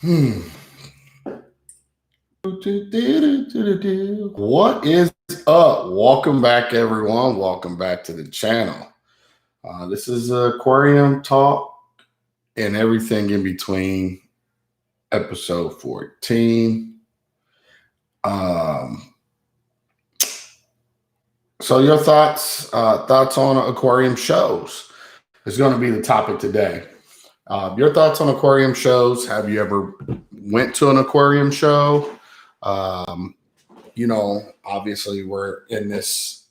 Hmm. What is up? Welcome back, everyone. Welcome back to the channel. This is Aquarium Talk and everything in between, episode 14. So your thoughts on aquarium shows is going to be the topic today. Your thoughts on aquarium shows. Have you ever went to an aquarium show? Obviously we're in this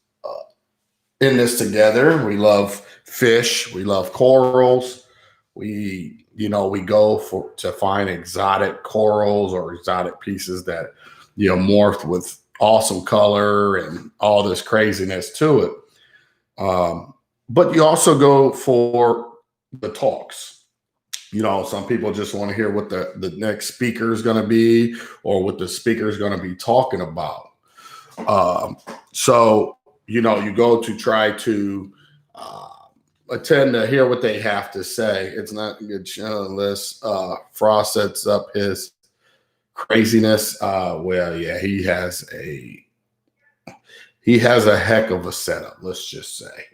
together. We love fish. We love corals. We go to find exotic corals or exotic pieces that morphed with awesome color and all this craziness to it. But you also go for the talks. Some people just want to hear what the next speaker is going to be or what the speaker is going to be talking about. So you go to try to attend to hear what they have to say. It's not a good show unless Frost sets up his craziness. Well, yeah, he has a heck of a setup, let's just say.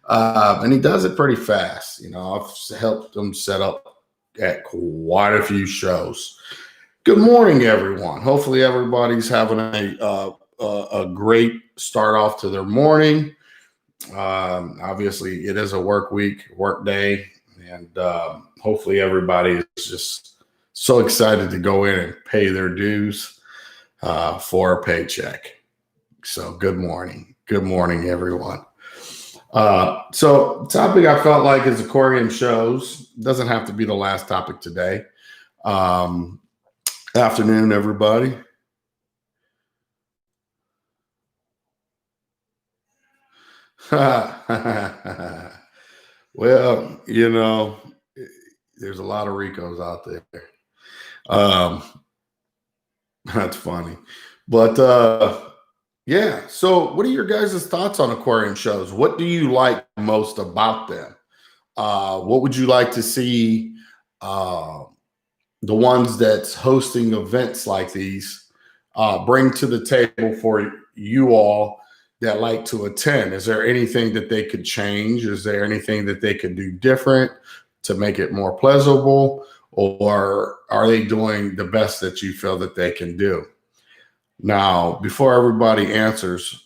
And he does it pretty fast. I've helped him set up at quite a few shows. Good morning, everyone. Hopefully everybody's having a great start off to their morning. Obviously it is a work day, and hopefully everybody is just so excited to go in and pay their dues for a paycheck. So good morning, everyone. So topic I felt like is aquarium shows. Doesn't have to be the last topic today. Afternoon, everybody. Well, there's a lot of Ricos out there. That's funny. But yeah, so what are your guys' thoughts on aquarium shows? What do you like most about them? What would you like to see the ones that's hosting events like these bring to the table for you all that like to attend? Is there anything that they could change? Is there anything that they could do different to make it more pleasurable? Or are they doing the best that you feel that they can do? Now, before everybody answers,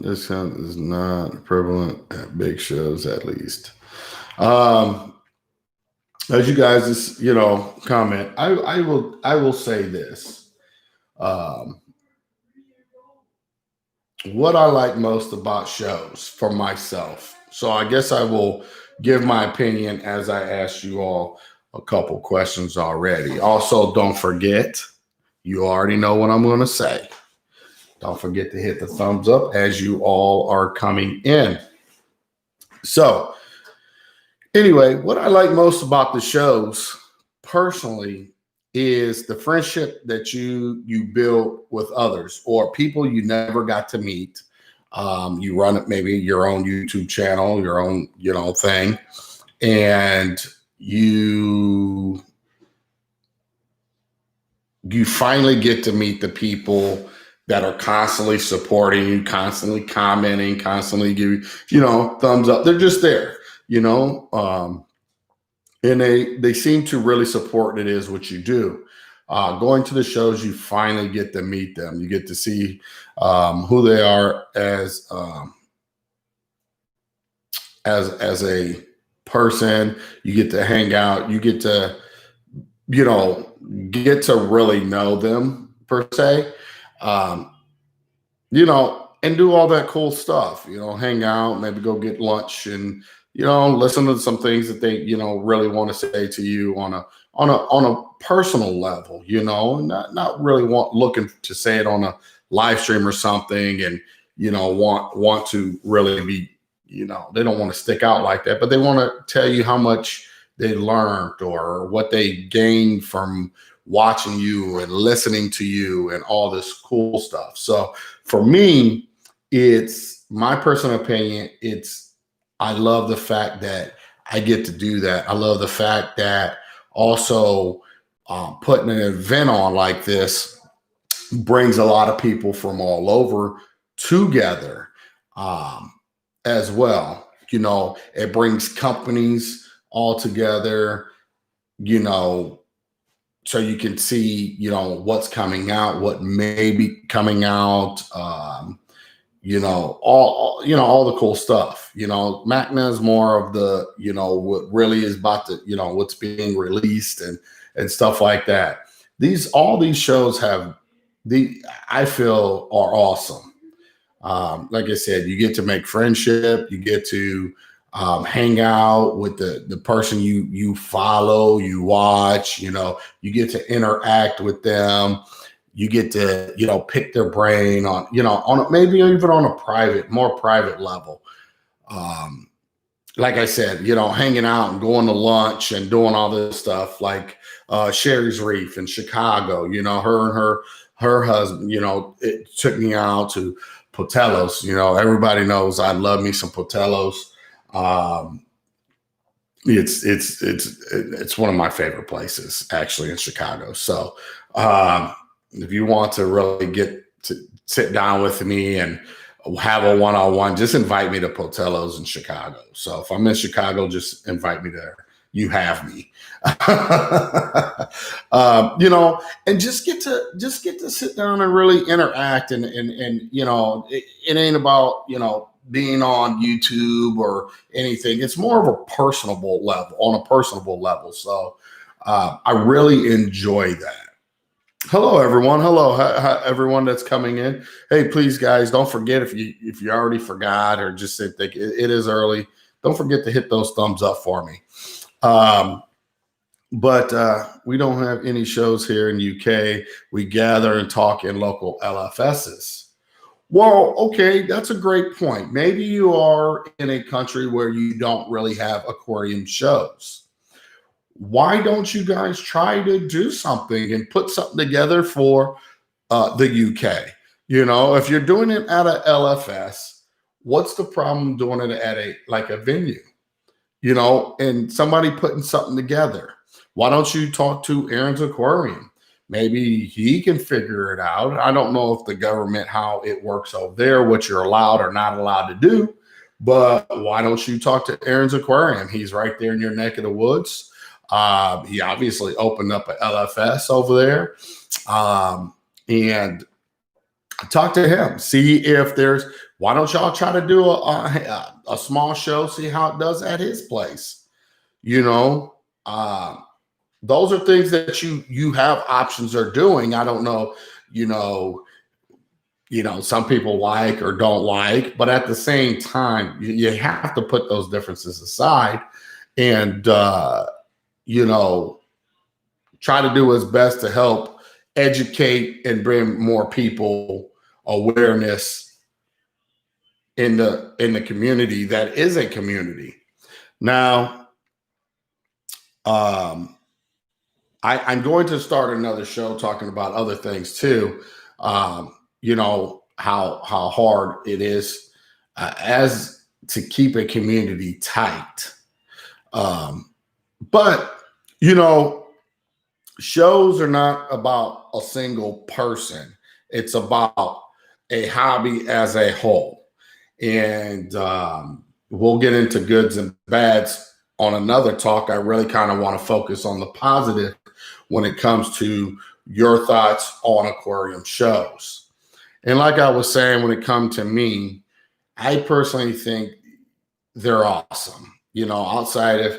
this is not prevalent at big shows, at least. As you guys, comment, I will say this. What I like most about shows for myself. So I guess I will give my opinion as I asked you all a couple questions already. Also, don't forget, you already know what I'm going to say. Don't forget to hit the thumbs up as you all are coming in. So anyway, what I like most about the shows personally is the friendship that you build with others or people you never got to meet. You run maybe your own YouTube channel, your own, thing, and you finally get to meet the people that are constantly supporting you, constantly commenting, constantly giving, thumbs up. They're just there, and they seem to really support it is what you do. Going to the shows, you finally get to meet them. You get to see who they are as a person. You get to hang out. You get to, get to really know them per se. And do all that cool stuff. Hang out, maybe go get lunch, and listen to some things that they really want to say to you on a personal level. Not really looking to say it on a live stream or something, and want to really be they don't want to stick out like that, but they want to tell you how much they learned or what they gained from watching you and listening to you and all this cool stuff. So for me, it's my personal opinion. I love the fact that I get to do that. I love the fact that also putting an event on like this brings a lot of people from all over together um, as well. It brings companies all together, you know, so you can see, what's coming out, what may be coming out, all the cool stuff. Magna is more of the, what really is about to, what's being released and stuff like that. All these shows have I feel are awesome. Like I said, you get to make friendship, you get to hang out with the person you follow, you watch, you get to interact with them. You get to, pick their brain on, maybe even on a more private level. Um, like I said, hanging out and going to lunch and doing all this stuff like Sherry's Reef in Chicago, her and her husband, it took me out to Potello's. Everybody knows I love me some Potello's. It's one of my favorite places actually in Chicago. So if you want to really get to sit down with me and have a one-on-one, just invite me to Potello's in Chicago. So if I'm in Chicago, just invite me there. You have me. And just get to sit down and really interact and it ain't about, being on YouTube or anything. It's more of a personable level. So I really enjoy that. Hello, everyone. Hello, everyone that's coming in. Hey, please, guys, don't forget if you already forgot or just said it is early. Don't forget to hit those thumbs up for me. But we don't have any shows here in UK. We gather and talk in local LFSs. Well, okay, that's a great point. Maybe you are in a country where you don't really have aquarium shows. Why don't you guys try to do something and put something together for the UK? If you're doing it at a LFS, what's the problem doing it at a venue? And somebody putting something together. Why don't you talk to Aaron's Aquarium? Maybe he can figure it out. I don't know if the government, how it works over there, what you're allowed or not allowed to do, but why don't you talk to Aaron's Aquarium? He's right there in your neck of the woods. He obviously opened up an LFS over there, and talk to him. See if why don't y'all try to do a small show, see how it does at his place? Those are things that you have options of doing. I don't know, some people like or don't like, but at the same time, you have to put those differences aside and, try to do his best to help educate and bring more people awareness in the community that is a community. Now, I'm going to start another show talking about other things too. How hard it is as to keep a community tight. But shows are not about a single person. It's about a hobby as a whole. And we'll get into goods and bads on another talk. I really kind of want to focus on the positive when it comes to your thoughts on aquarium shows. And like I was saying, when it comes to me, I personally think they're awesome. Outside of,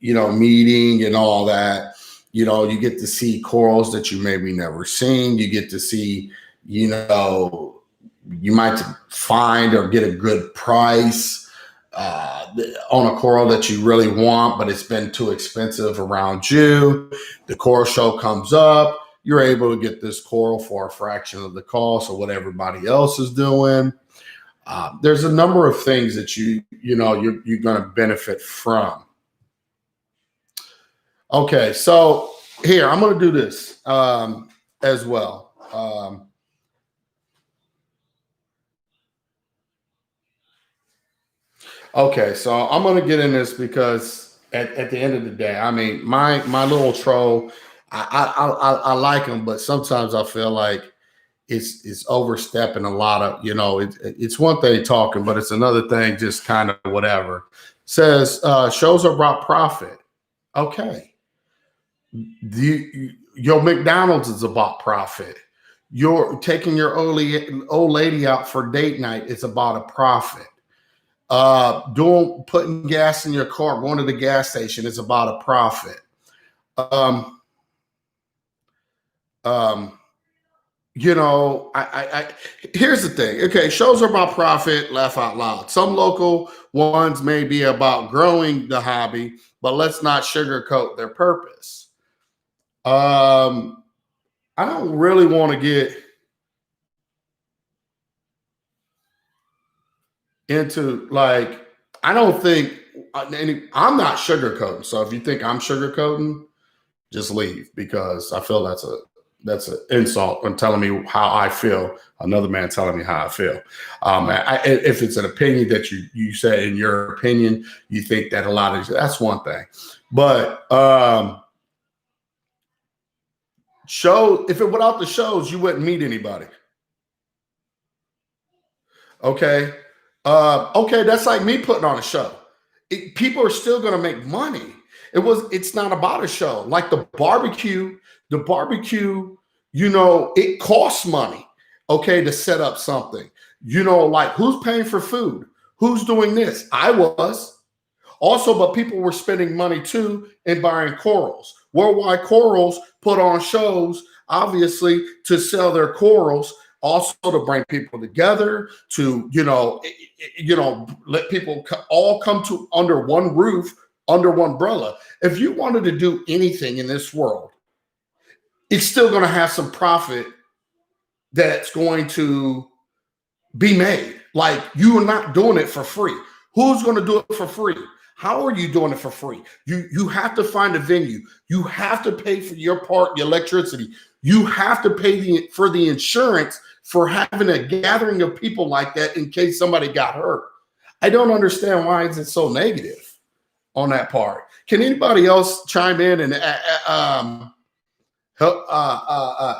meeting and all that, you get to see corals that you maybe never seen. You get to see, you might find or get a good price on a coral that you really want, but it's been too expensive around you. The coral show comes up. You're able to get this coral for a fraction of the cost of what everybody else is doing. There's a number of things that you're going to benefit from. Okay, so here I'm going to do this as well. Okay, so I'm gonna get in this because at the end of the day, I mean, my little troll, I like him, but sometimes I feel like it's overstepping a lot of, it's one thing talking, but it's another thing just kind of whatever. Says shows are about profit. Okay, your McDonald's is about profit. You're taking your old lady out for date night. It's about a profit. Doing putting gas in your car, going to the gas station is about a profit. Um, um, I here's the thing. Okay, shows are about profit, laugh out loud. Some local ones may be about growing the hobby, but let's not sugarcoat their purpose. I don't really want to get into like, I don't think I'm not sugarcoating. So if you think I'm sugarcoating, just leave, because I feel that's an insult when telling me how I feel. Another man telling me how I feel. If it's an opinion that you say in your opinion, you think that a lot of that's one thing, but if it without the shows, you wouldn't meet anybody. Okay. Okay, that's like me putting on a show. People are still going to make money. It's not about a show. Like the barbecue, it costs money, okay, to set up something. Like who's paying for food? Who's doing this? I was. Also, but people were spending money too and buying corals. Worldwide Corals put on shows, obviously, to sell their corals, also to bring people together, to let people all come to under one roof, under one umbrella. If you wanted to do anything in this world, it's still going to have some profit that's going to be made. Like, you are not doing it for free. Who's going to do it for free? How are you doing it for free? You have to find a venue. You have to pay for your part, your electricity. You have to pay for the insurance for having a gathering of people like that in case somebody got hurt. I don't understand why is it so negative on that part. Can anybody else chime in and help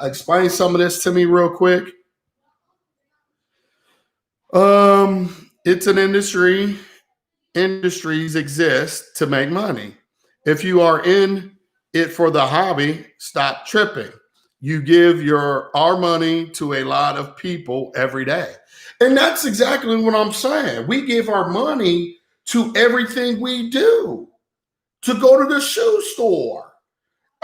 explain some of this to me real quick? It's an industry. Industries exist to make money. If you are in it for the hobby, stop tripping. You give our money to a lot of people every day. And that's exactly what I'm saying. We give our money to everything we do. To go to the shoe store.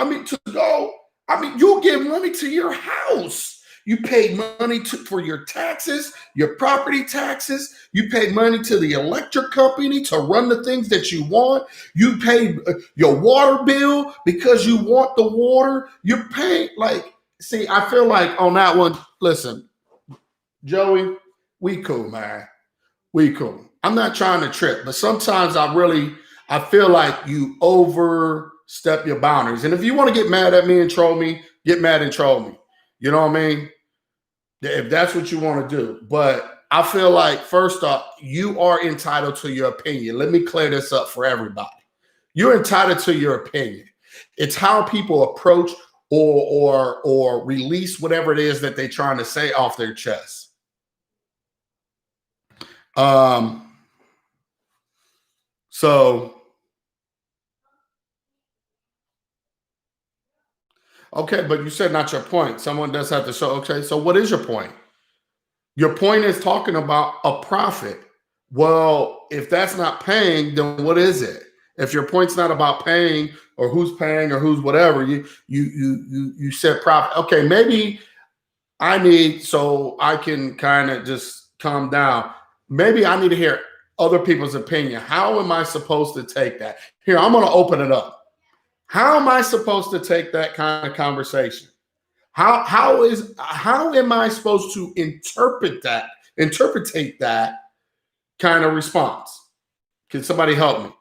You'll give money to your house. You pay money for your taxes, your property taxes. You pay money to the electric company to run the things that you want. You pay your water bill because you want the water. You're paying, see, I feel like on that one, listen, Joey, we cool, man. We cool. I'm not trying to trip, but sometimes I feel like you overstep your boundaries. And if you want to get mad at me and troll me, get mad and troll me. You know what I mean? If that's what you want to do. But I feel like, first off, you are entitled to your opinion. Let me clear this up for everybody. You're entitled to your opinion. It's how people approach or release whatever it is that they're trying to say off their chest. So, okay, but you said not your point. Someone does have to show. Okay, so what is your point? Your point is talking about a profit. Well, if that's not paying, then what is it? If your point's not about paying or who's whatever, you said profit. Okay, maybe so I can kind of just calm down. Maybe I need to hear other people's opinion. How am I supposed to take that? Here, I'm going to open it up. How am I supposed to take that kind of conversation? How am I supposed to interpretate that kind of response? Can somebody help me?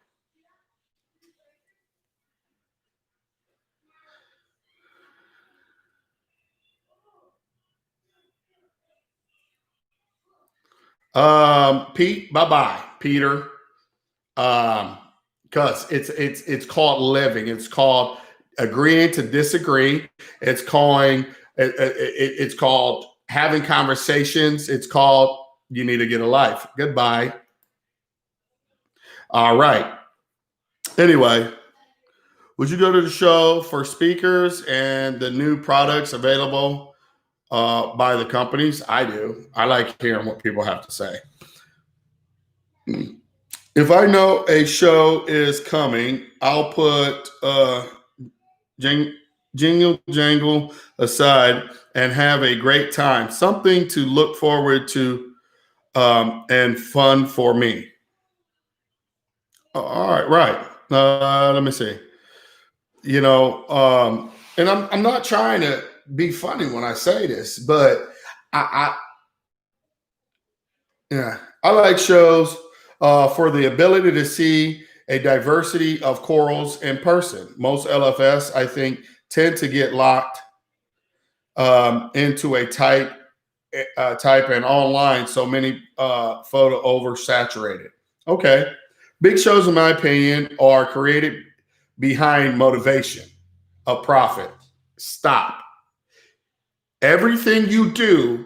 Pete, bye-bye, Peter. Because it's called living. It's called agreeing to disagree. It's it's called having conversations. It's called you need to get a life. Goodbye. All right. Anyway, would you go to the show for speakers and the new products available by the companies? I do. I like hearing what people have to say. If I know a show is coming, I'll put jingle jangle aside and have a great time. Something to look forward to and fun for me. All right, right. Let me see. And I'm not trying to be funny when I say this, but I yeah, I like shows for the ability to see a diversity of corals in person. Most LFS, I think, tend to get locked into a type and online. So many photo oversaturated. Okay, big shows, in my opinion, are created behind motivation of profit. Stop. Everything you do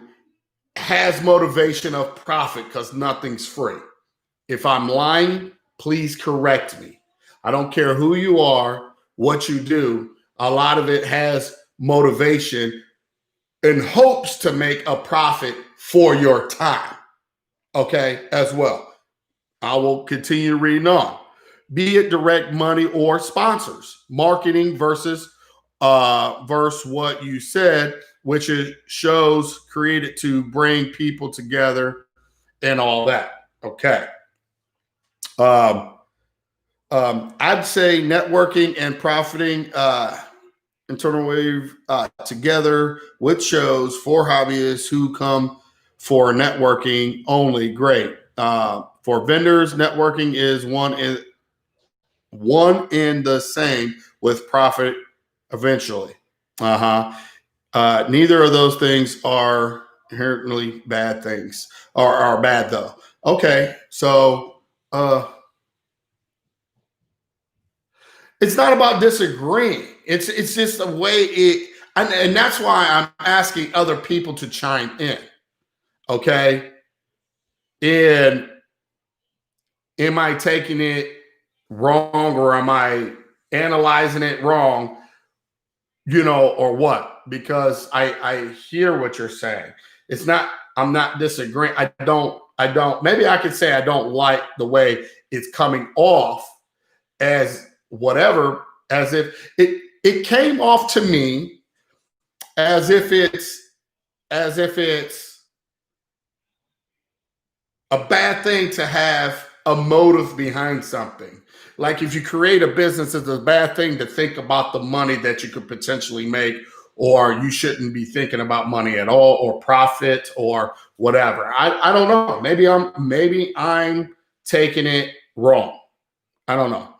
has motivation of profit because nothing's free. If I'm lying, please correct me. I don't care who you are, what you do. A lot of it has motivation in hopes to make a profit for your time. Okay, as well. I will continue reading on. Be it direct money or sponsors, marketing versus what you said, which is shows created to bring people together and all that. Okay. I'd say networking and profiting internal wave together with shows for hobbyists who come for networking only. Great. For vendors, networking is one in the same with profit eventually. Neither of those things are inherently bad things or are bad though. Okay, so it's not about disagreeing. It's just the way and that's why I'm asking other people to chime in. Okay, and am I taking it wrong or am I analyzing it wrong? Or what? Because I hear what you're saying. It's not, I'm not disagreeing. I don't, maybe I could say I don't like the way it's coming off as whatever, as if it came off to me as if it's a bad thing to have a motive behind something. Like if you create a business, it's a bad thing to think about the money that you could potentially make, or you shouldn't be thinking about money at all, or profit, or whatever. I don't know. Maybe I'm taking it wrong. I don't know.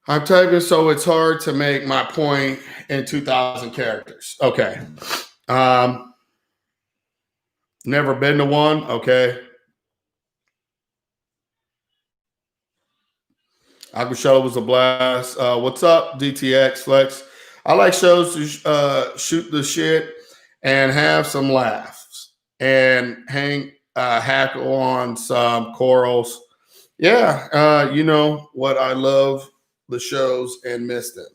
I'm typing so it's hard to make my point in 2,000 characters. Okay. Never been to one. Okay. Aqua was a blast. What's up, DTX Flex? I like shows to shoot the shit and have some laughs and hack on some corals. Yeah, you know what? I love the shows and miss them.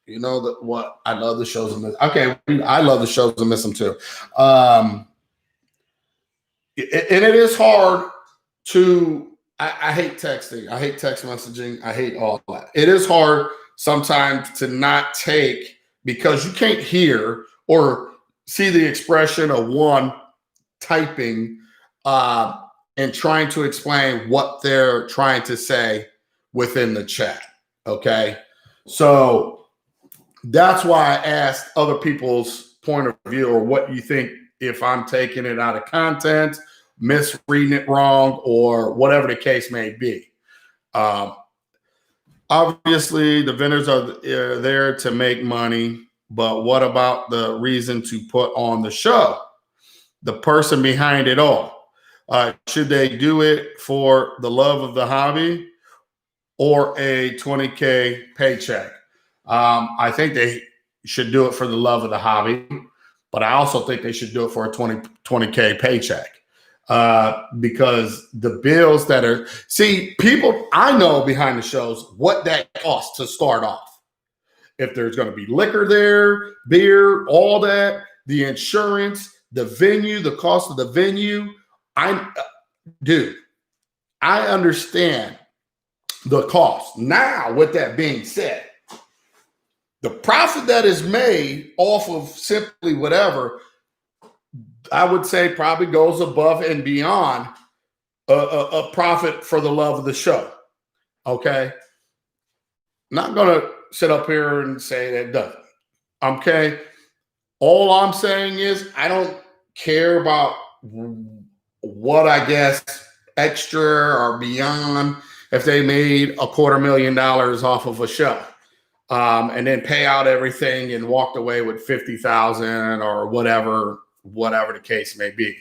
You know that what? I love the shows and miss. Okay, I love the shows and miss them too. And it is hard to. I hate texting. I hate text messaging. I hate all that. It is hard sometimes to not take because you can't hear or see the expression of one typing and trying to explain what they're trying to say within the chat. Okay. So that's why I asked other people's point of view or what you think if I'm taking it out of content, misreading it wrong, or whatever the case may be. Obviously, the vendors are there to make money, but what about the reason to put on the show? The person behind it all. Should they do it for the love of the hobby, or a 20K paycheck. I think they should do it for the love of the hobby, but I also think they should do it for a 20K paycheck. Because the bills that are, see, people, I know behind the shows what that costs to start off. If there's going to be liquor there, beer, all that, the insurance, the venue, the cost of the venue. Dude, I understand the cost. Now, with that being said, the profit that is made off of simply whatever, I would say probably goes above and beyond a profit for the love of the show. Okay? Not going to sit up here and say that it doesn't. Okay? All I'm saying is I don't care about what, I guess, extra or beyond if they made $250,000 off of a show and then pay out everything and walked away with $50,000 or whatever the case may be.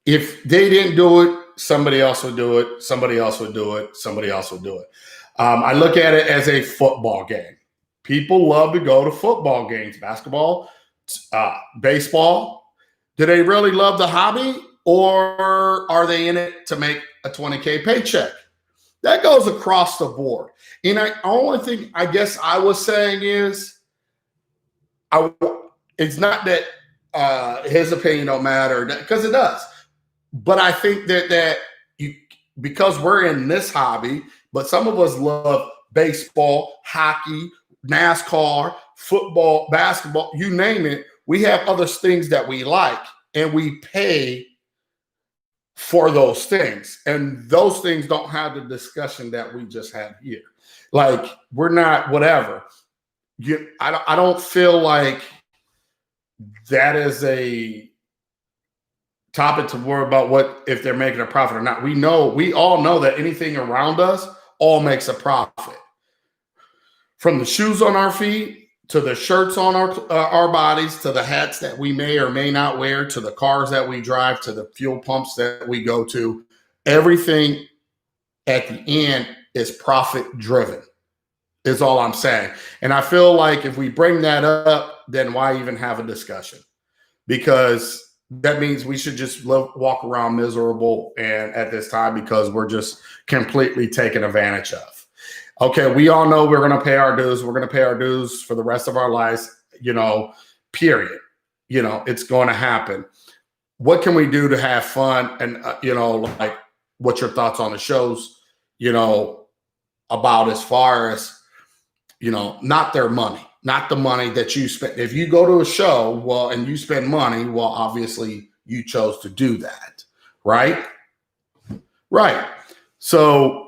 If they didn't do it, somebody else would do it. Somebody else would do it. Somebody else would do it. I look at it as a football game. People love to go to football games, basketball, baseball. Do they really love the hobby, or are they in it to make a 20K paycheck? That goes across the board. And the only thing I guess I was saying is, it's not that his opinion don't matter, because it does. But I think that because we're in this hobby, but some of us love baseball, hockey, NASCAR, football, basketball, you name it. We have other things that we like, and we pay for those things. And those things don't have the discussion that we just had here. Like, we're not whatever. I don't feel like that is a topic to worry about what if they're making a profit or not. We all know that anything around us all makes a profit. From the shoes on our feet, to the shirts on our bodies, to the hats that we may or may not wear, to the cars that we drive, to the fuel pumps that we go to, everything at the end is profit driven, is all I'm saying. And I feel like if we bring that up, then why even have a discussion? Because that means we should just walk around miserable and at this time because we're just completely taken advantage of. Okay, we all know we're going to pay our dues. We're going to pay our dues for the rest of our lives, period. It's going to happen. What can we do to have fun? And, like, what's your thoughts on the shows, about as far as, not their money, not the money that you spend. If you go to a show, and you spend money, obviously you chose to do that, right? Right. So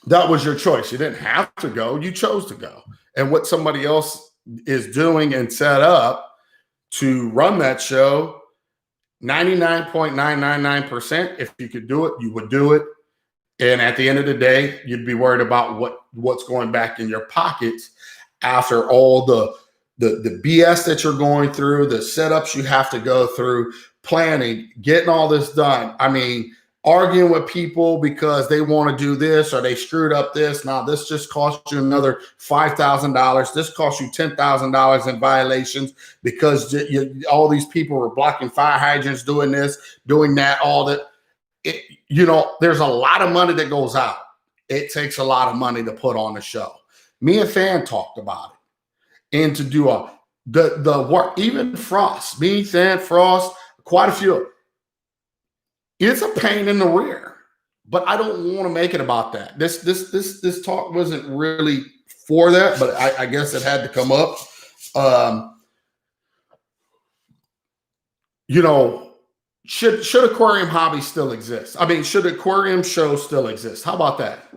that was your choice. You didn't have to go. You chose to go. And what somebody else is doing and set up to run that show, 99.999%, if you could do it, you would do it. And at the end of the day, you'd be worried about what's going back in your pockets after all the BS that you're going through, the setups you have to go through, planning, getting all this done. I mean, arguing with people because they want to do this or they screwed up this. Now, this just cost you another $5,000. This cost you $10,000 in violations because all these people were blocking fire hydrants, doing this, doing that, all that. There's a lot of money that goes out. It takes a lot of money to put on the show. Me and Fan talked about it. And to do the work, even Frost, me, Fan, Frost, quite a few. It's a pain in the rear, but I don't want to make it about that. This talk wasn't really for that, but I guess it had to come up. Should aquarium hobby still exist? I mean, should aquarium shows still exist? How about that?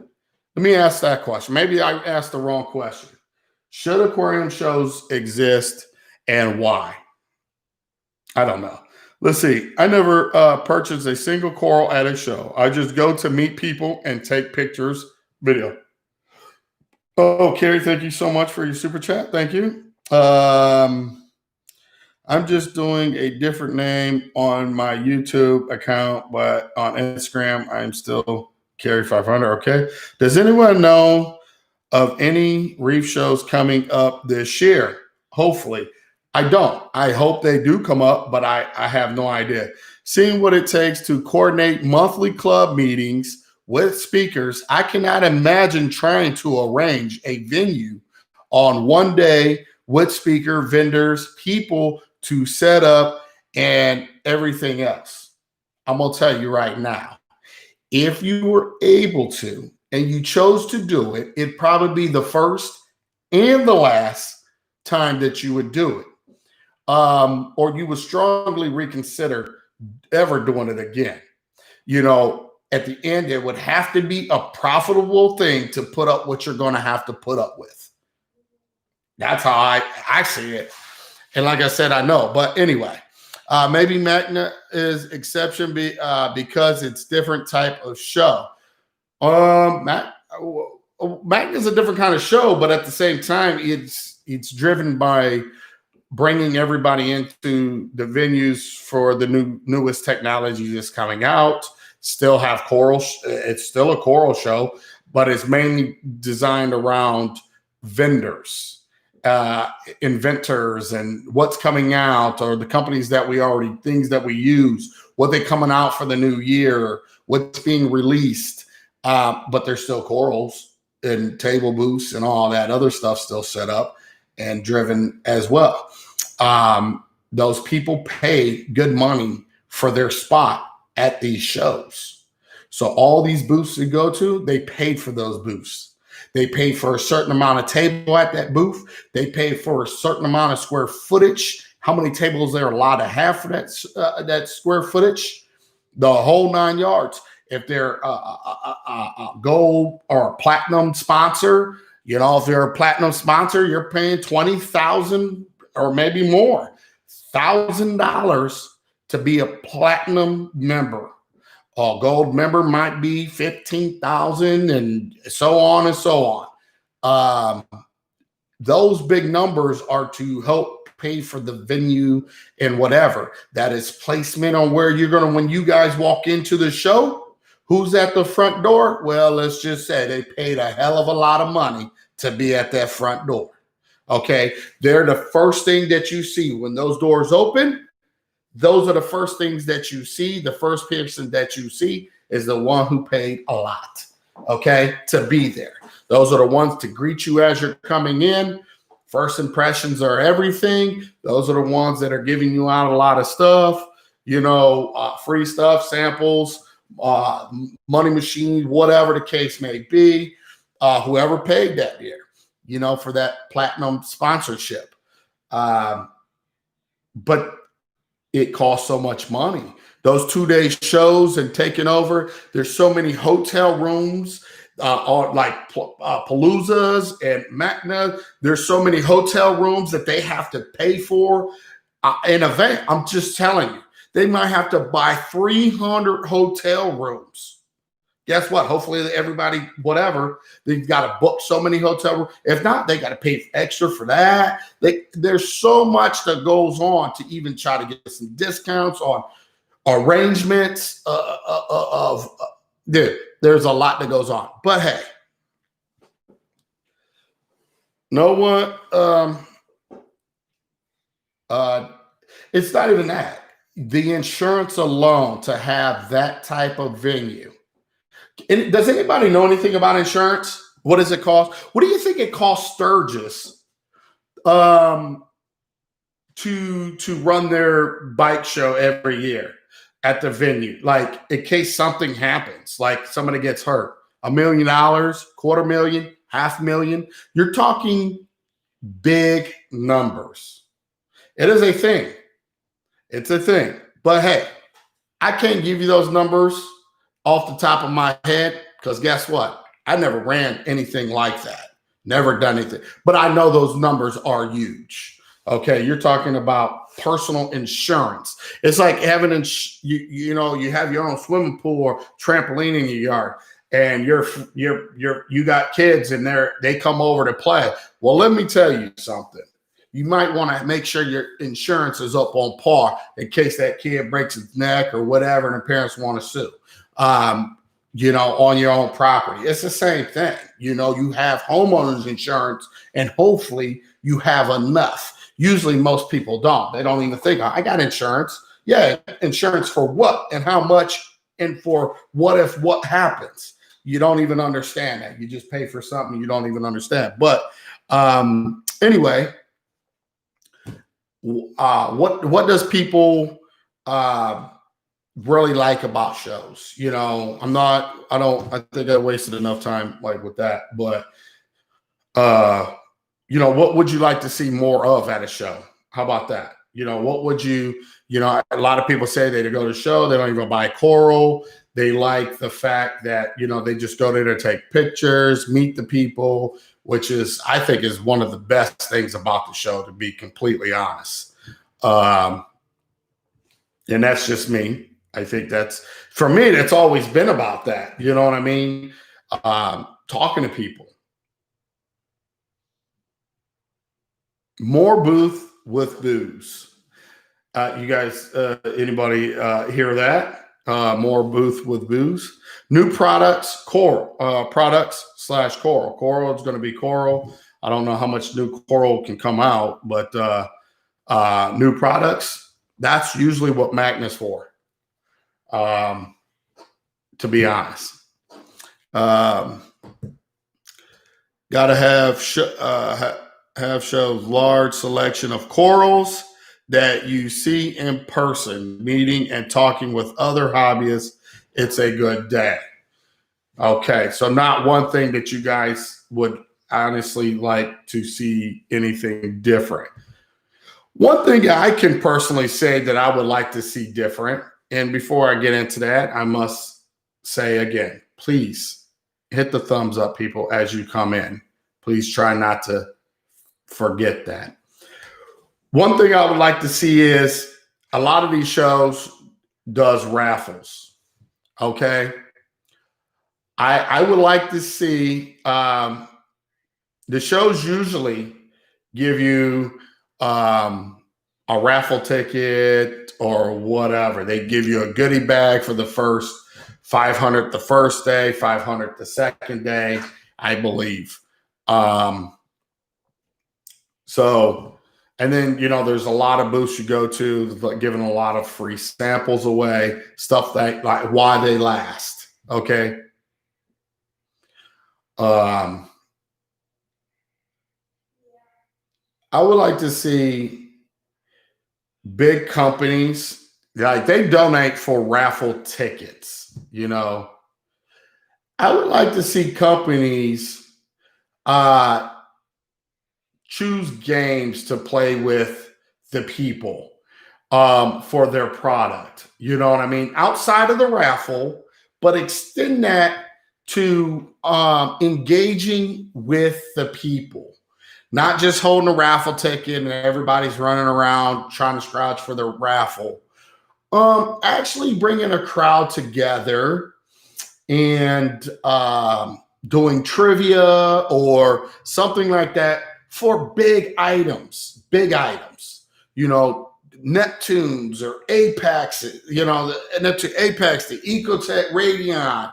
Let me ask that question. Maybe I asked the wrong question. Should aquarium shows exist and why? I don't know. Let's see. I never purchased a single coral at a show. I just go to meet people and take pictures, video. Oh, Carrie, thank you so much for your super chat. Thank you. I'm just doing a different name on my YouTube account, but on Instagram, I'm still Carry 500. Okay. Does anyone know of any reef shows coming up this year? Hopefully. I don't. I hope they do come up, but I have no idea. Seeing what it takes to coordinate monthly club meetings with speakers, I cannot imagine trying to arrange a venue on one day with speaker, vendors, people to set up and everything else. I'm going to tell you right now, if you were able to and you chose to do it, it'd probably be the first and the last time that you would do it. Or you would strongly reconsider ever doing it again. You know, at the end, it would have to be a profitable thing to put up what you're going to have to put up with. That's how I see it. And like I said, I know. But anyway, maybe Magna is exception because it's different type of show. Magna is a different kind of show, but at the same time, it's driven by bringing everybody into the venues for the newest technology that's coming out. Still have coral. It's still a coral show, but it's mainly designed around vendors, inventors, and what's coming out, or the companies that things that we use, what they coming out for the new year, what's being released. But there's still corals and table booths and all that other stuff still set up and driven as well. Those people pay good money for their spot at these shows. So all these booths you go to, they paid for those booths. They pay for a certain amount of table at that booth. They pay for a certain amount of square footage. How many tables they're allowed to have for that square footage? The whole 9 yards. If they're a gold or a platinum sponsor, you know, if you're a platinum sponsor, you're paying $20,000 or maybe more, $1,000 to be a platinum member. A gold member might be $15,000 and so on and so on. Those big numbers are to help pay for the venue and whatever. That is placement on where you're going to, when you guys walk into the show, who's at the front door? Well, let's just say they paid a hell of a lot of money to be at that front door. Okay. They're the first thing that you see when those doors open. Those are the first things that you see. The first person that you see is the one who paid a lot, okay, to be there. Those are the ones to greet you as you're coming in. First impressions are everything. Those are the ones that are giving you out a lot of stuff, you know, free stuff, samples, money machine, whatever the case may be, whoever paid that year, you know, for that platinum sponsorship. But it costs so much money. Those 2-day shows and taking over, there's so many hotel rooms, like Paloozas and Magna. There's so many hotel rooms that they have to pay for an event. I'm just telling you, they might have to buy 300 hotel rooms. Guess what? Hopefully everybody, whatever, they've got to book so many hotel rooms. If not, they got to pay extra for that. There's so much that goes on to even try to get some discounts on arrangements dude, there's a lot that goes on. But hey, no one, it's not even that. The insurance alone to have that type of venue. And does anybody know anything about insurance? What does it cost? What do you think it costs Sturgis to run their bike show every year at the venue? Like, in case something happens, like somebody gets hurt, $1 million, $250,000, $500,000. You're talking big numbers. It is a thing. It's a thing. But hey, I can't give you those numbers off the top of my head, because guess what? I never ran anything like that. Never done anything. But I know those numbers are huge. Okay, you're talking about personal insurance. It's like having, you have your own swimming pool or trampoline in your yard, and you got kids and they come over to play. Well, let me tell you something. You might want to make sure your insurance is up on par in case that kid breaks his neck or whatever, and the parents want to sue. on your own property. It's the same thing. You have homeowners insurance, and hopefully you have enough. Usually most people don't. They don't even think, I got insurance. Yeah, insurance for what and how much and for what if what happens. You don't even understand that. You just pay for something you don't even understand. But anyway, what does people really like about shows? I think I wasted enough time with that. But what would you like to see more of at a show? How about that? What would you, a lot of people say they go to a show, they don't even buy coral. They like the fact that, they just go there to take pictures, meet the people, which I think is one of the best things about the show, to be completely honest. And that's just me. I think for me, that's always been about that. You know what I mean? Talking to people. More booth with booze. You guys, anybody hear that? More booth with booze. New products, coral products/coral. Coral is going to be coral. I don't know how much new coral can come out, but new products, that's usually what Magna's for. To be honest, got to have shows large selection of corals that you see in person, meeting and talking with other hobbyists. It's a good day. Okay, so not one thing that you guys would honestly like to see anything different. One thing I can personally say that I would like to see different, and before I get into that, I must say again, please hit the thumbs up, people, as you come in. Please try not to forget that. One thing I would like to see is a lot of these shows does raffles. Okay. I would like to see the shows usually give you a raffle ticket or whatever. They give you a goodie bag for the first 500 the first day, 500 the second day, I believe. And then, there's a lot of booths you go to, giving a lot of free samples away, stuff like why they last. Okay. I would like to see big companies, they donate for raffle tickets. I would like to see companies choose games to play with the people for their product. You know what I mean? Outside of the raffle, but extend that to engaging with the people. Not just holding a raffle ticket and everybody's running around trying to scratch for the raffle. Actually bringing a crowd together and doing trivia or something like that for big items, Neptunes or Apex, Neptune Apex, the Ecotech Radion,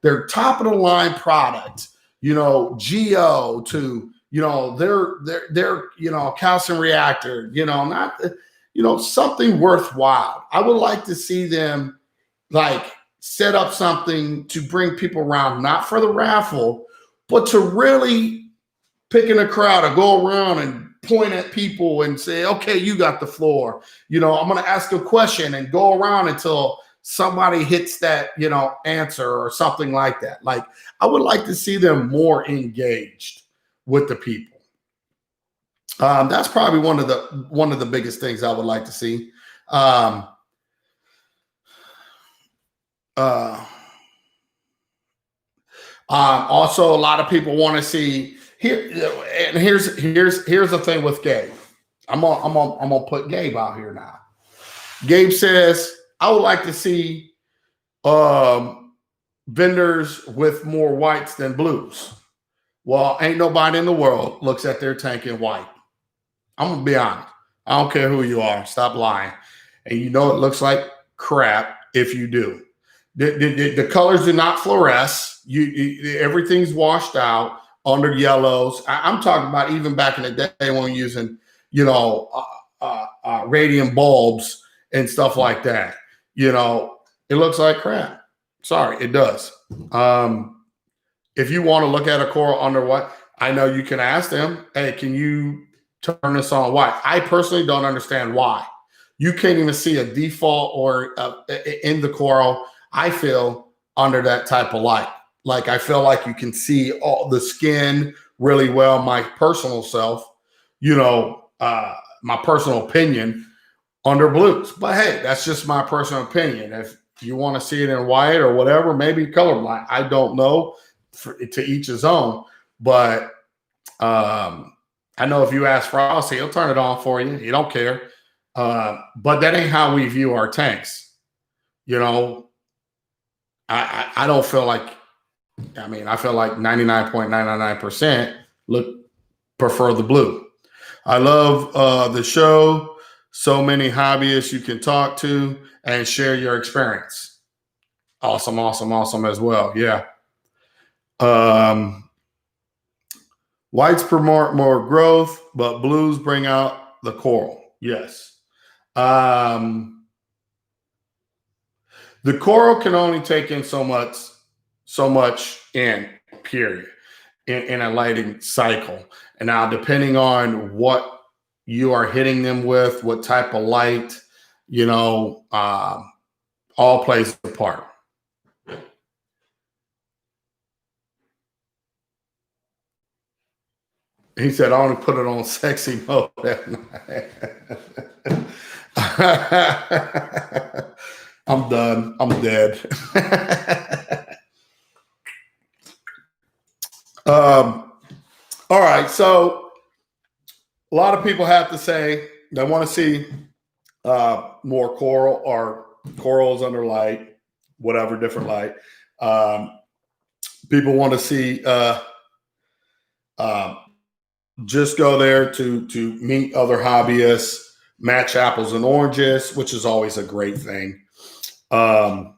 their top of the line product, Geo to, their calcium reactor, something worthwhile. I would like to see them set up something to bring people around, not for the raffle, but to really pick in a crowd or go around and point at people and say, okay, you got the floor. I'm going to ask a question and go around until somebody hits that, answer or something like that. I would like to see them more engaged with the people. That's probably one of the biggest things I would like to see. Also, a lot of people want to see here. And here's the thing with Gabe. I'm gonna put Gabe out here now. Gabe says, I would like to see vendors with more whites than blues. Well, ain't nobody in the world looks at their tank in white. I'm gonna be honest. I don't care who you are. Stop lying. And it looks like crap if you do. The colors do not fluoresce. Everything's washed out under yellows. I'm talking about even back in the day when we were using, radium bulbs and stuff like that. It looks like crap. Sorry, it does. If you want to look at a coral under white, I know you can ask them, hey, can you turn this on white? I personally don't understand why. You can't even see a default or in the coral, I feel, under that type of light. Like, I feel like you can see all the skin really well. My personal self, my personal opinion under blues. But hey, that's just my personal opinion. If you want to see it in white or whatever, maybe colorblind. I don't know. To each his own. But I know if you ask Frosty, he'll turn it on for you. He don't care. But that ain't how we view our tanks. I don't feel like, I feel like 99.999% prefer the blue. I love the show. So many hobbyists you can talk to and share your experience. Awesome as well. Yeah. Whites promote more growth, but blues bring out the coral. Yes. The coral can only take in so much in, period, in a lighting cycle. And now, depending on what you are hitting them with, what type of light, all plays a part. He said, I only put it on sexy mode at night. I'm done. I'm dead. All right. So a lot of people have to say they want to see more coral or corals under light, whatever, different light. People want to see just go there to meet other hobbyists, match apples and oranges, which is always a great thing. I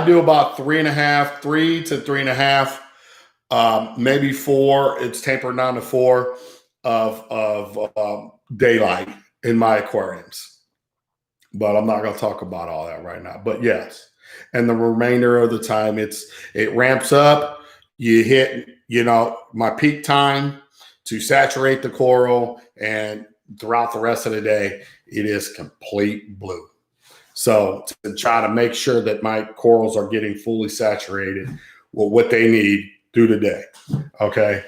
do about 3 to 3.5, maybe 4. It's tapered down to 4 of daylight in my aquariums. But I'm not going to talk about all that right now. But yes. And the remainder of the time, it ramps up. You hit, my peak time to saturate the coral, and throughout the rest of the day, it is complete blue. So to try to make sure that my corals are getting fully saturated with what they need through the day, okay?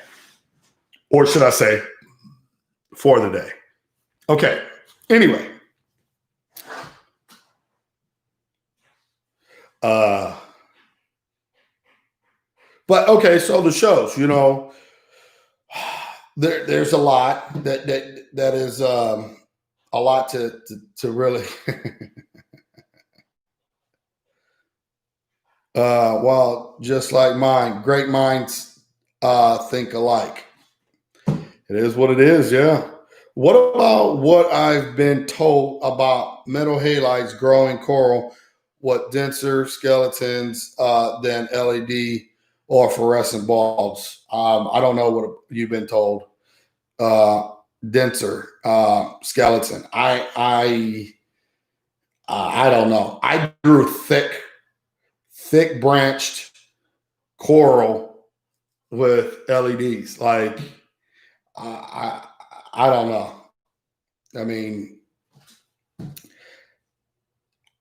Or should I say, for the day. Okay, anyway. But okay, so the shows, there's a lot that is a lot to really well, just like mine, great minds think alike. It is what it is, yeah. What about what I've been told about metal halides growing coral, what denser skeletons than LED or fluorescent bulbs? I don't know what you've been told. Denser skeleton. I don't know. I grew thick branched coral with LEDs. Like I don't know. I mean,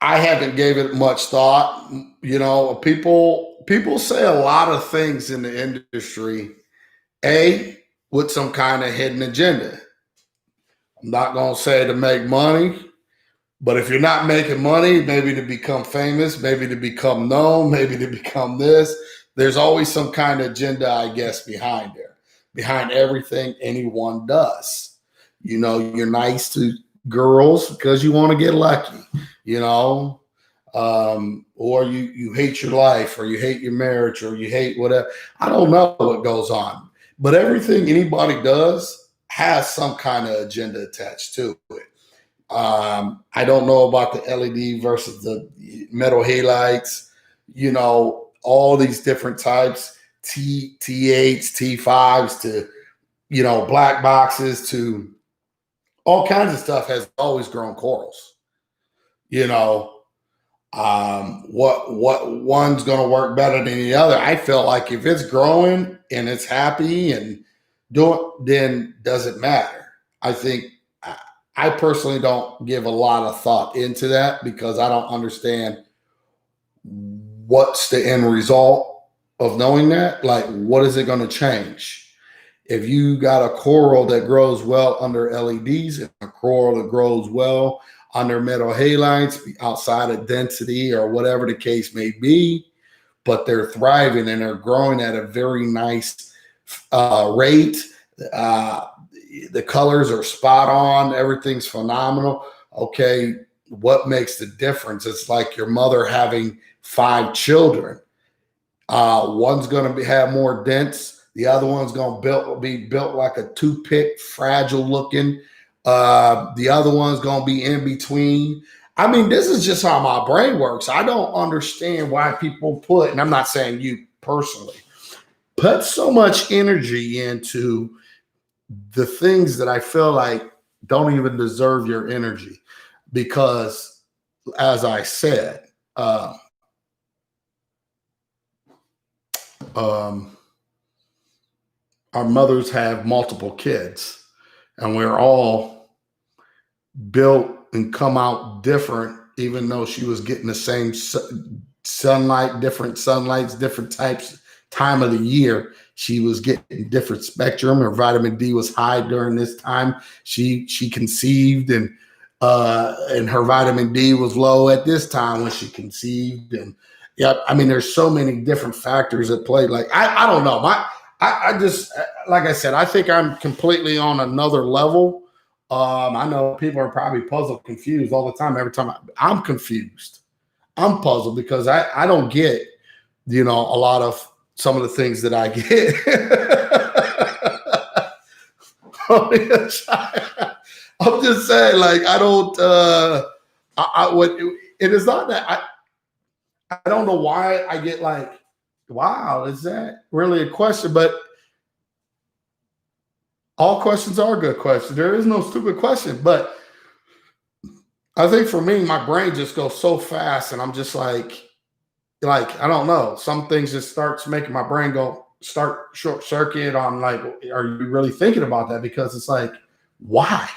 I haven't gave it much thought. People say a lot of things in the industry, with some kind of hidden agenda. I'm not going to say to make money, but if you're not making money, maybe to become famous, maybe to become known, maybe to become this, there's always some kind of agenda, I guess, behind everything anyone does. You're nice to girls because you want to get lucky, or you hate your life, or you hate your marriage, or you hate whatever. I don't know what goes on, but everything anybody does has some kind of agenda attached to it. I don't know about the LED versus the metal halides, all these different types, T8s, T5s to, black boxes to all kinds of stuff has always grown corals. What one's going to work better than the other? I feel like if it's growing and it's happy and doing, then doesn't matter. I think I personally don't give a lot of thought into that because I don't understand what's the end result of knowing that. Like, what is it going to change? If you got a coral that grows well under LEDs and a coral that grows well under metal halides outside of density or whatever the case may be, but they're thriving and they're growing at a very nice rate. The colors are spot on. Everything's phenomenal. Okay, what makes the difference? It's like your mother having 5 children. One's going to have more dense. The other one's going to be built like a toothpick, fragile looking. The other one's going to be in between. I mean, this is just how my brain works. I don't understand why people put, and I'm not saying you personally, put so much energy into the things that I feel like don't even deserve your energy. Because, as I said, our mothers have multiple kids, and we're all built and come out different, even though she was getting the same sunlight, different sunlights, different time of the year. She was getting different spectrum. Her vitamin D was high during this time. She conceived, and her vitamin D was low at this time when she conceived. And yeah, I mean, there's so many different factors at play. Like, I don't know. I just, like I said, I think I'm completely on another level. I know people are probably puzzled, confused all the time. Every time I'm confused, I'm puzzled because I don't get, a lot of some of the things that I get. I'm just saying, like, I don't, it is not that I don't know why I get like, wow, is that really a question? But all questions are good questions. There is no stupid question. But I think for me, my brain just goes so fast, and I'm just like I don't know. Some things just starts making my brain start short circuit on like, are you really thinking about that? Because it's like, why?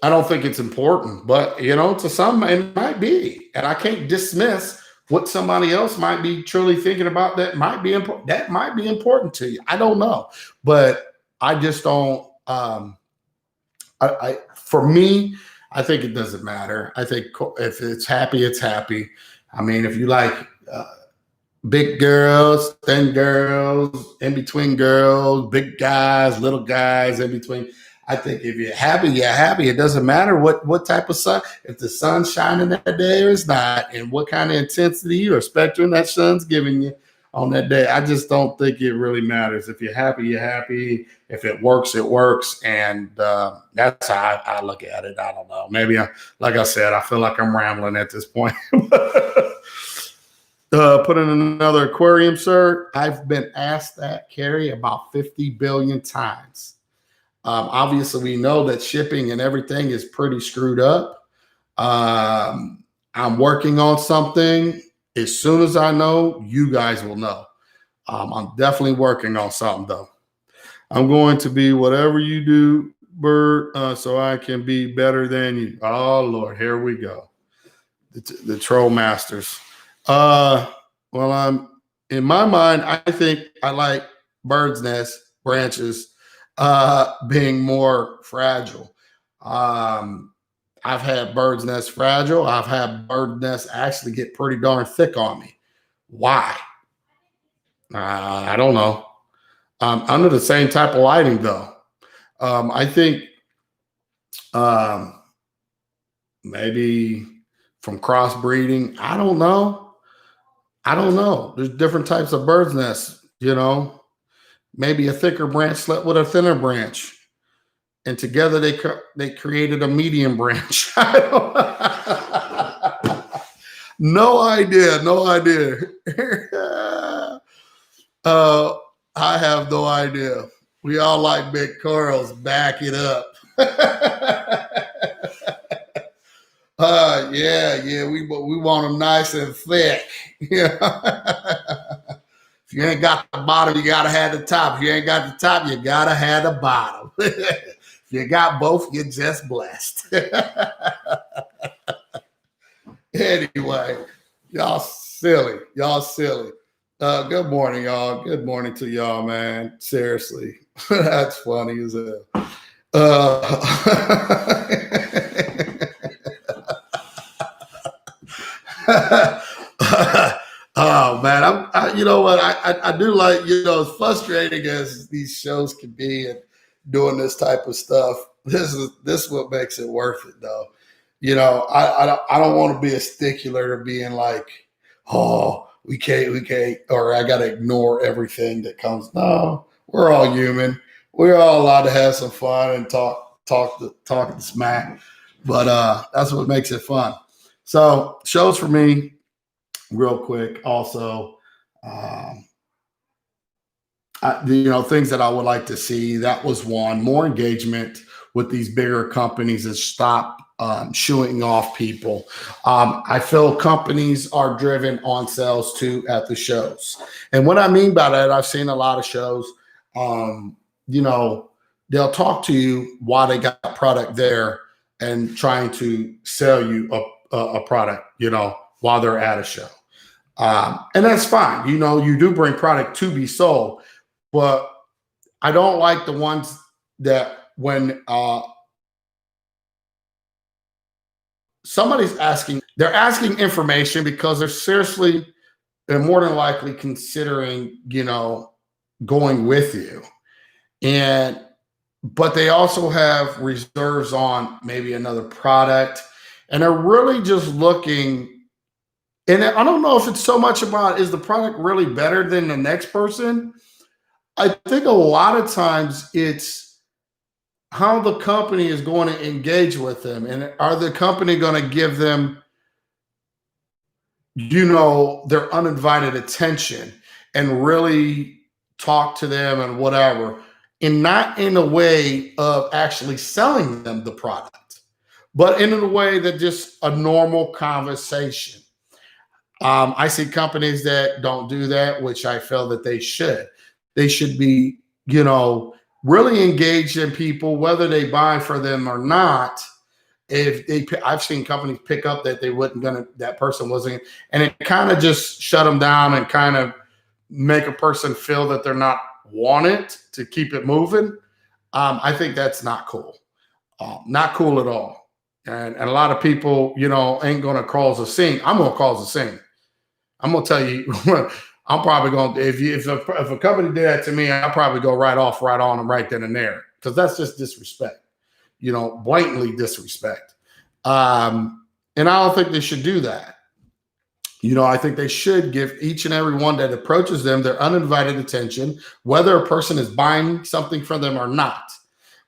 I don't think it's important, but to some it might be, and I can't dismiss what somebody else might be truly thinking about. That might be important. That might be important to you. I don't know, but I just don't. For me, I think it doesn't matter. I think if it's happy, it's happy. I mean, if you like big girls, thin girls, in between girls, big guys, little guys, in between. I think if you're happy, you're happy. It doesn't matter what type of sun, if the sun's shining that day or it's not, and what kind of intensity or spectrum that sun's giving you on that day. I just don't think it really matters. If you're happy, you're happy. If it works, it works. And that's how I look at it. I don't know. Maybe, like I said, I feel like I'm rambling at this point. Put in another aquarium, sir. I've been asked that, Carrie, about 50 billion times. Obviously, we know that shipping and everything is pretty screwed up. I'm working on something. As soon as I know, you guys will know. I'm definitely working on something, though. I'm going to be whatever you do, Bert, so I can be better than you. Oh, Lord, here we go. The troll masters. Well, in my mind, I think I like bird's nest branches being more fragile. I've had bird's nest fragile. I've had bird nests actually get pretty darn thick on me. Why? I don't know. Under the same type of lighting, though. I think maybe from crossbreeding. I don't know. There's different types of bird's nests, Maybe a thicker branch slept with a thinner branch. and together they created a medium branch. No idea. No idea. I have no idea. We all like big corals. Back it up. Yeah. We want them nice and thick. Yeah. If you ain't got the bottom, you gotta have the top. If you ain't got the top, you gotta have the bottom. If you got both, you're just blessed. Anyway, y'all silly. Good morning, y'all. Good morning to y'all, man. Seriously, that's funny as hell. Oh man, you know what? I do like, as frustrating as these shows can be and doing this type of stuff. This is what makes it worth it, though. I don't want to be a stickler to being like, oh, we can't, or I got to ignore everything that comes. No, we're all human. We're all allowed to have some fun and talk the smack, but that's what makes it fun. So shows for me, real quick. Also, things that I would like to see. That was one. More engagement with these bigger companies and stop shooing off people. I feel companies are driven on sales too at the shows. And what I mean by that, I've seen a lot of shows, they'll talk to you while they got a product there and trying to sell you a product, while they're at a show. And that's fine. You do bring product to be sold, but I don't like the ones that when somebody's they're asking information because they're more than likely considering, going with you. But they also have reserves on maybe another product, and they're really just looking. And I don't know if it's so much about, is the product really better than the next person? I think a lot of times it's how the company is going to engage with them. And are the company going to give them, their undivided attention and really talk to them and whatever, and not in a way of actually selling them the product, but in a way that just a normal conversation. I see companies that don't do that, which I feel that they should. They should be, really engaged in people, whether they buy for them or not. I've seen companies pick up that that person wasn't, and it kind of just shut them down and kind of make a person feel that they're not wanted to keep it moving. I think that's not cool. Not cool at all. And a lot of people, ain't going to cause a scene. I'm going to cause a scene. I'm going to tell you, I'm probably going to, if a company did that to me, I'll probably go right on them right then and there, because that's just disrespect, blatantly disrespect. And I don't think they should do that. I think they should give each and every one that approaches them their uninvited attention, whether a person is buying something from them or not.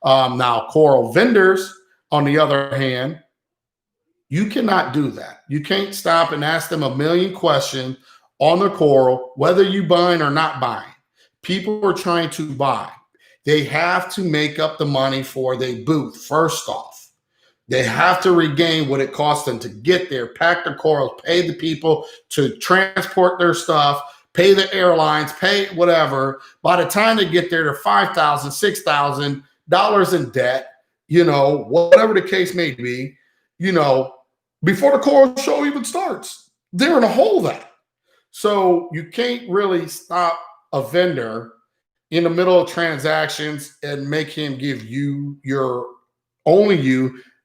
Now, coral vendors, on the other hand, you cannot do that. You can't stop and ask them a million questions on the coral, whether you buying or not buying. People are trying to buy. They have to make up the money for their booth, first off. They have to regain what it costs them to get there, pack their corals, pay the people to transport their stuff, pay the airlines, pay whatever. By the time they get there, they're $5,000, $6,000 in debt, whatever the case may be, before the coral show even starts. They're in a hole then. So you can't really stop a vendor in the middle of transactions and make him give you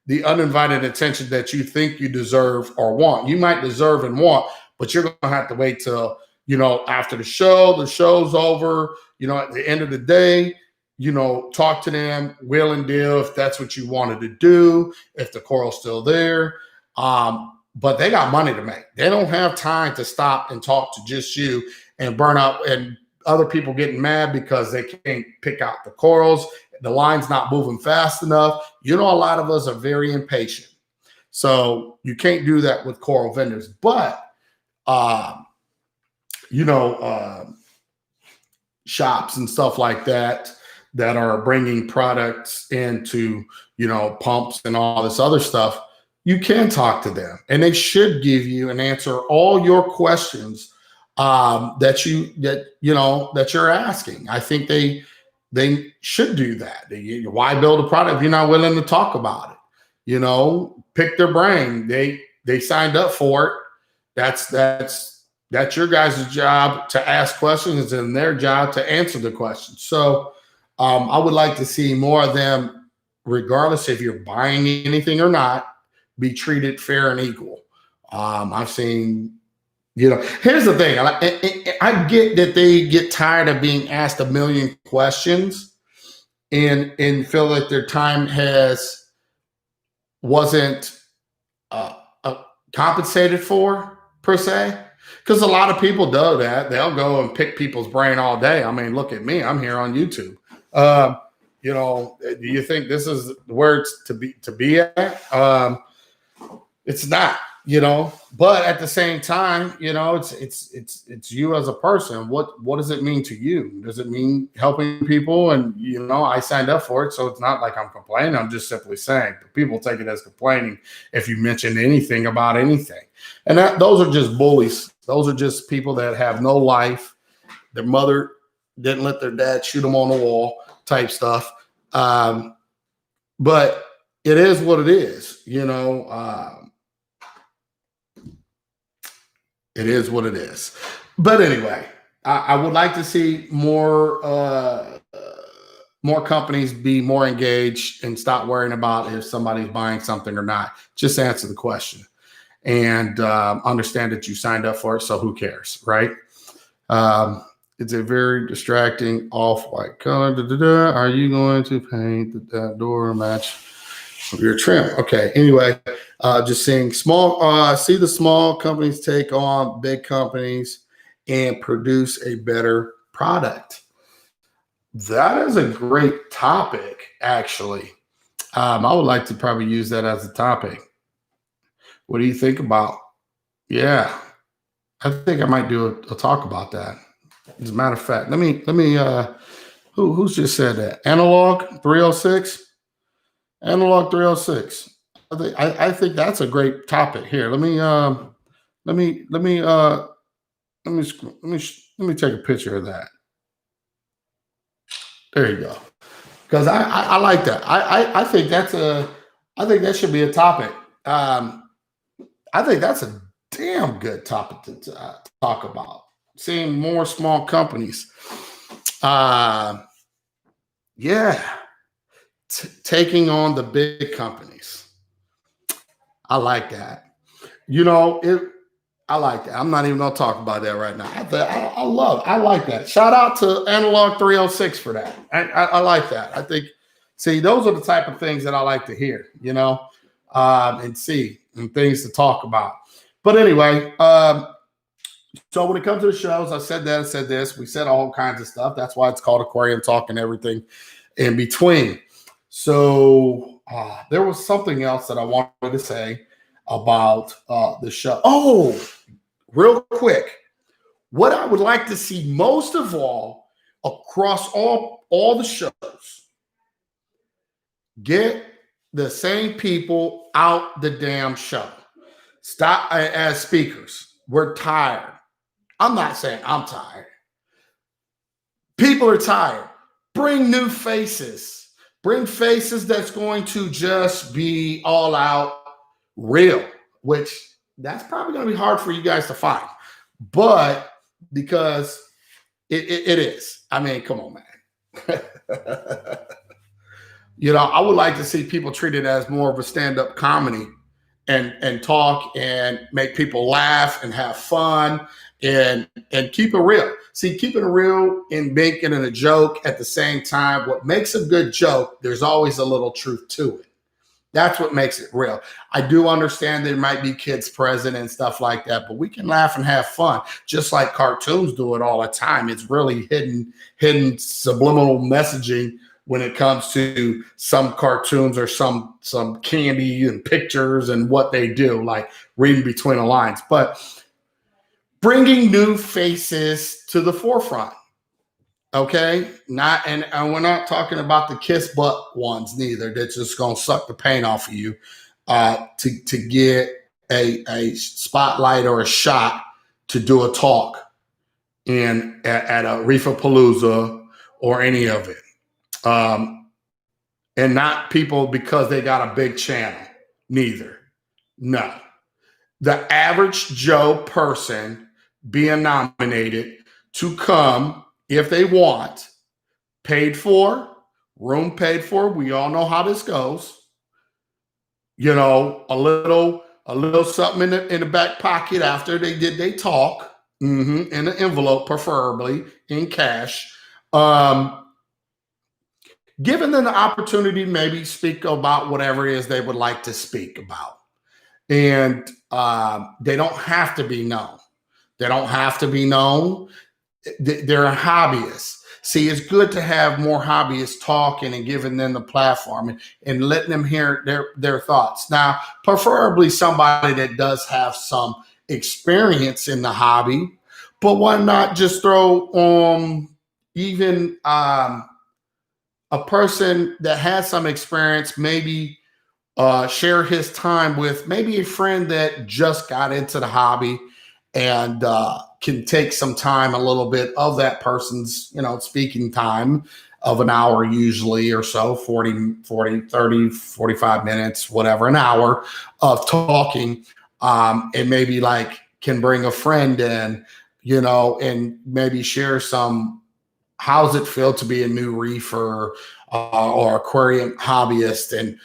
the uninvited attention that you think you deserve or want. You might deserve and want, but you're going to have to wait till, after the show's over, at the end of the day, talk to them, wheel and deal if that's what you wanted to do, if the coral's still there. But they got money to make. They don't have time to stop and talk to just you and burn up and other people getting mad because they can't pick out the corals the line's not moving fast enough. You know, a lot of us are very impatient. So you can't do that with coral vendors. But, you know, shops and stuff like that are bringing products into, you know, pumps and all this other stuff, you can talk to them and they should give you and answer all your questions that you're asking. I think they should do that. Why build a product if you're not willing to talk about it? You know, pick their brain. They signed up for it. That's your guys' job to ask questions and their job to answer the questions. So I would like to see more of them, regardless if you're buying anything or not, be treated fair and equal. I've seen, you know, here's the thing. I get that they get tired of being asked a million questions and feel like their time wasn't compensated for, per se. Because a lot of people do that. They'll go and pick people's brain all day. I mean, look at me. I'm here on YouTube. You know, do you think this is where it's to be at? It's not, you know, but at the same time, you know, it's you as a person. What does it mean to you? Does it mean helping people? And, you know, I signed up for it, so it's not like I'm complaining. I'm just simply saying people take it as complaining if you mention anything about anything. And those are just bullies. Those are just people that have no life. Their mother didn't let their dad shoot them on the wall type stuff. But it is what it is, you know. It is what it is. But anyway, I would like to see more companies be more engaged and stop worrying about if somebody's buying something or not. Just answer the question and understand that you signed up for it. So who cares, right? It's a very distracting off-white color. Are you going to paint the door match your trim? Okay. Anyway, just seeing see the small companies take on big companies and produce a better product. That is a great topic, actually. I would like to probably use that as a topic. What do you think about? Yeah, I think I might do a talk about that. As a matter of fact, let me. Who's just said that? Analog 306. Analog 306. I think that's a great topic. Here, let me take a picture of that. There you go. Because I like that. I think that should be a topic. I think that's a damn good topic to talk about. Seeing more small companies. Taking on the big companies. I like that. You know, I like that. I'm not even going to talk about that right now. I like that. Shout out to Analog 306 for that. I like that. I think, see, those are the type of things that I like to hear, you know, and see, and things to talk about. But anyway, so when it comes to the shows, I said that, I said this, we said all kinds of stuff. That's why it's called Aquarium Talk and everything in between. So there was something else that I wanted to say about the show. Oh, real quick. What I would like to see most of all across all the shows, get the same people out the damn show. Stop as speakers. We're tired. I'm not saying I'm tired. People are tired. Bring new faces. Bring faces that's going to just be all out real, which that's probably going to be hard for you guys to find. But because it is. I mean, come on, man. You know, I would like to see people treat it as more of a stand-up comedy and talk and make people laugh and have fun and keep it real. See, keeping it real and making it a joke at the same time, what makes a good joke, there's always a little truth to it. That's what makes it real. I do understand there might be kids present and stuff like that, but we can laugh and have fun, just like cartoons do it all the time. It's really hidden subliminal messaging when it comes to some cartoons or some candy and pictures and what they do, like reading between the lines, but bringing new faces to the forefront. Okay, and we're not talking about the kiss butt ones neither. That's just gonna suck the paint off of you to get a spotlight or a shot to do a talk at a Reefapalooza or any of it, and not people because they got a big channel. Neither, no. The average Joe person being nominated to come, if they want, paid for, room paid for. We all know how this goes. You know, a little something in the back pocket after they did they talk, in an envelope, preferably in cash. Giving them the opportunity to maybe speak about whatever it is they would like to speak about. And they don't have to be known. They don't have to be known. They're hobbyists. See, it's good to have more hobbyists talking and giving them the platform and letting them hear their thoughts. Now, preferably somebody that does have some experience in the hobby, but why not just throw even a person that has some experience, maybe share his time with maybe a friend that just got into the hobby and can take some time, a little bit of that person's, speaking time of an hour usually or so, 40, 30, 45 minutes, whatever, an hour of talking, and maybe like can bring a friend in, and maybe share some, how's it feel to be a new reefer or aquarium hobbyist? And,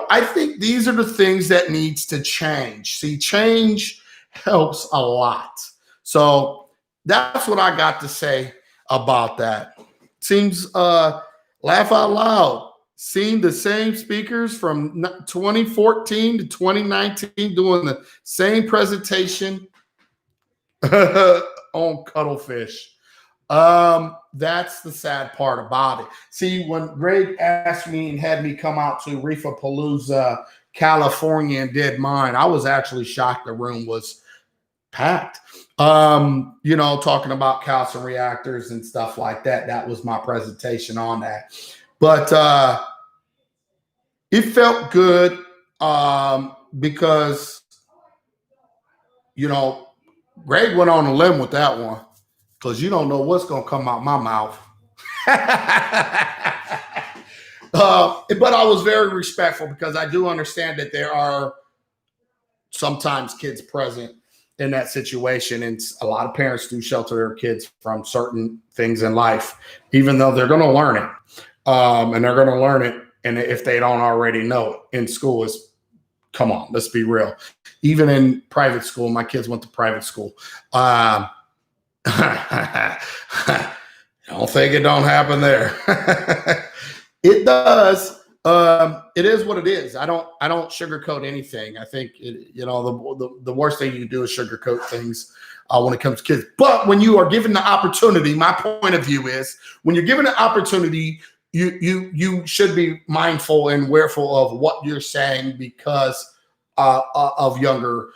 I think these are the things that needs to change. See, change helps a lot. So that's what I got to say about that. Seems, laugh out loud, seeing the same speakers from 2014 to 2019 doing the same presentation on cuttlefish. That's the sad part about it. See, when Greg asked me and had me come out to Reefapalooza, California, and did mine, I was actually shocked the room was packed. Talking about calcium reactors and stuff like that. That was my presentation on that. But it felt good because, Greg went on a limb with that one. Because you don't know what's going to come out my mouth. But I was very respectful because I do understand that there are sometimes kids present in that situation. And a lot of parents do shelter their kids from certain things in life, even though they're going to learn it. And they're going to learn it. And if they don't already know it in school, come on, let's be real. Even in private school, my kids went to private school. I don't think it don't happen there. It does. It is what it is. I don't sugarcoat anything. I think the worst thing you can do is sugarcoat things when it comes to kids. But when you are given the opportunity, my point of view is when you're given the opportunity, you should be mindful and wareful of what you're saying because of younger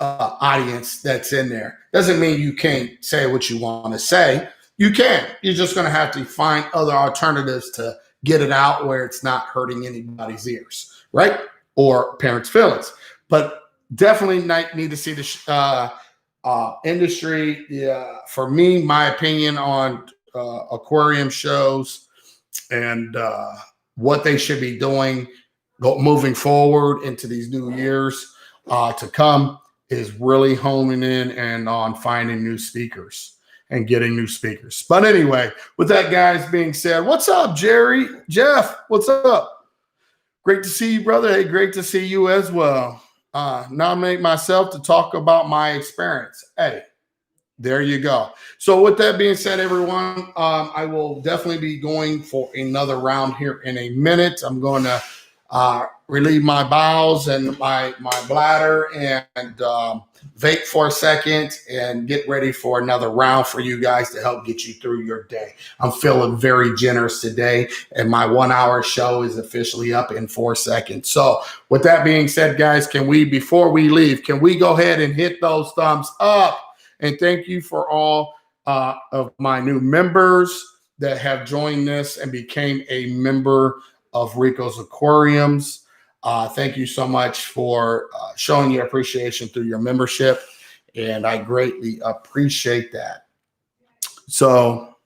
audience that's in there. Doesn't mean you can't say what you want to say. You can. You're just going to have to find other alternatives to get it out where it's not hurting anybody's ears, right? Or parents' feelings. But definitely need to see the industry. Yeah, for me, my opinion on aquarium shows and what they should be doing moving forward into these new years to come is really homing in and on finding new speakers and getting new speakers. But anyway, with that, guys, being said, what's up, Jerry? Jeff, what's up? Great to see you, brother. Hey, great to see you as well. Nominate myself to talk about my experience. Hey, there you go. So with that being said, everyone, I will definitely be going for another round here in a minute. I'm going to relieve my bowels and my bladder and vape for a second and get ready for another round for you guys to help get you through your day. I'm feeling very generous today, and my 1 hour show is officially up in 4 seconds. So with that being said, guys, before we leave, can we go ahead and hit those thumbs up? And thank you for all of my new members that have joined this and became a member of Rico's Aquariums. Thank you so much for showing your appreciation through your membership, and I greatly appreciate that. So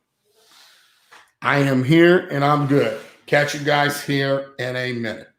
I am here and I'm good. Catch you guys here in a minute.